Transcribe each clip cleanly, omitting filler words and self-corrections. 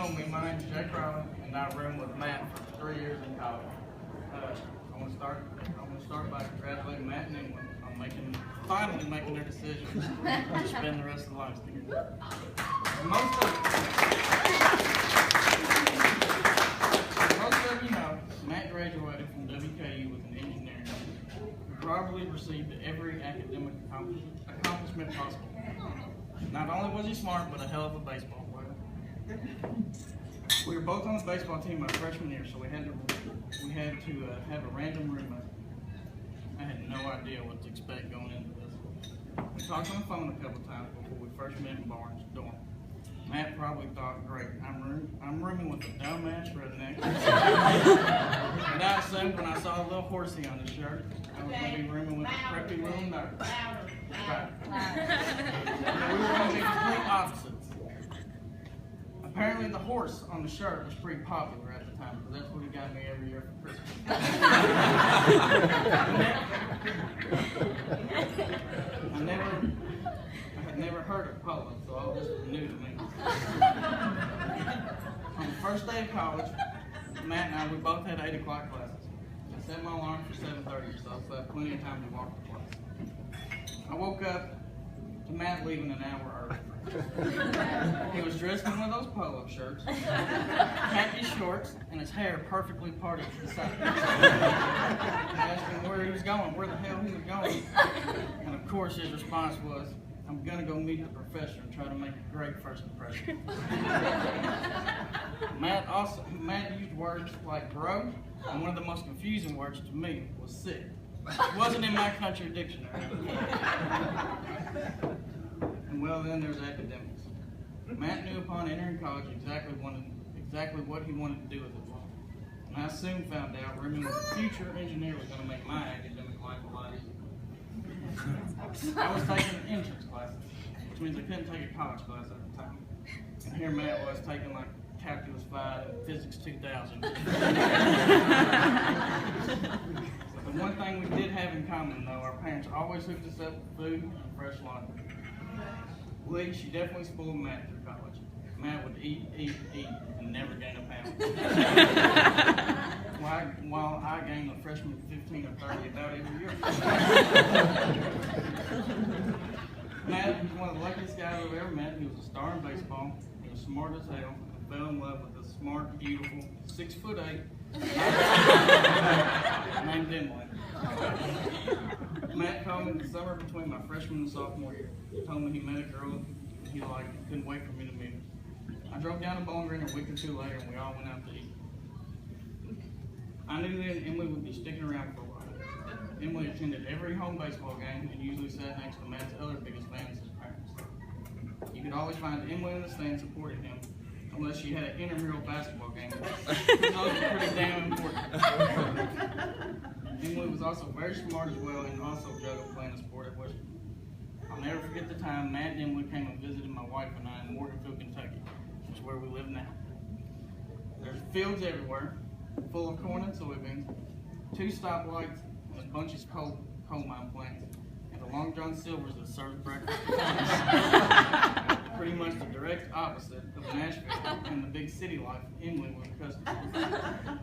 know me, my name's Jake Rowland, and I roomed with Matt for 3 years in college. I want to start by congratulating Matt and Emily on finally making their decision to spend the rest of their lives together. Most of you know, Matt graduated from WKU with an engineering degree. He probably received every academic accomplishment possible. Not only was he smart, but a hell of a baseball player. We were both on the baseball team my freshman year, so we had to have a random roommate. I had no idea what to expect going into this. We talked on the phone a couple times before we first met in Barnes' dorm. Matt probably thought, great, I'm rooming with a dumbass redneck. And I assumed when I saw a little horsey on his shirt, I was going to be rooming with a preppy little nerd. Right. We were going to be complete opposites. Apparently the horse on the shirt was pretty popular at the time, because that's what he got me every year for Christmas. I had never heard of polo, so all this was new to me. On the first day of college, Matt and I, we both had 8 o'clock classes. I set my alarm for 7:30, so I still had plenty of time to walk to class. I woke up to Matt leaving an hour early. He was dressed in one of those polo shirts, khaki shorts, and his hair perfectly parted to the side. I asked him where he was going, where the hell he was going. And of course his response was, I'm going to go meet the professor and try to make a great first impression. Matt used words like bro, and one of the most confusing words to me was sick. It wasn't in my country dictionary. And well, then there's academics. Matt knew upon entering college exactly what he wanted to do with his life. And I soon found out rooming with a future engineer was going to make my academic life a lot easier. I was taking entrance classes, which means I couldn't take a college class at the time. And here Matt was taking like Calculus 5 and Physics 2000. The one thing we did have in common, though, our parents always hooked us up with food and fresh laundry. Lee, she definitely spoiled Matt through college. Matt would eat, and never gain a pound. While I gained a freshman 15 or 30 about every year. Matt was one of the luckiest guys I've ever met. He was a star in baseball. He was smart as hell. I fell in love with a smart, beautiful, 6'8" named Emily. Matt called me in the summer between my freshman and sophomore year. He told me he met a girl he liked and couldn't wait for me to meet her. I drove down to Bowling Green a week or two later and we all went out to eat. I knew that Emily would be sticking around for a while. Emily attended every home baseball game and usually sat next to Matt's other biggest fans, his parents. You could always find Emily in the stands supporting him, unless she had an intramural basketball game. Those were pretty damn important. Emily was also very smart as well and also juggled playing a sport at Western. I'll never forget the time Matt and Emily came and visited my wife and I in Morganfield, Kentucky, which is where we live now. There's fields everywhere, full of corn and soybeans, 2 stoplights, and a bunch of coal mine plants, and the Long John Silver's that serves breakfast. Pretty much the direct opposite of Nashville and the big city life Emily was accustomed to.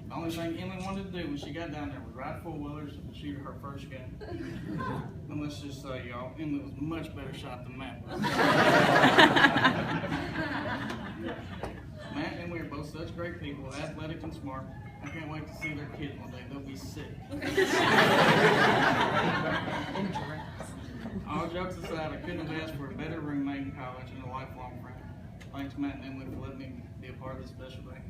The only thing Emily wanted to do when she got down there was ride 4-wheelers and shoot her first game. And let's just say, y'all, Emily was a much better shot than Matt was. Matt and Emily are both such great people, athletic and smart. I can't wait to see their kids one day. They'll be sick. All jokes aside, I couldn't have asked for a better roommate in college and a lifelong friend. Thanks, Matt and Emily, for letting me be a part of this special day.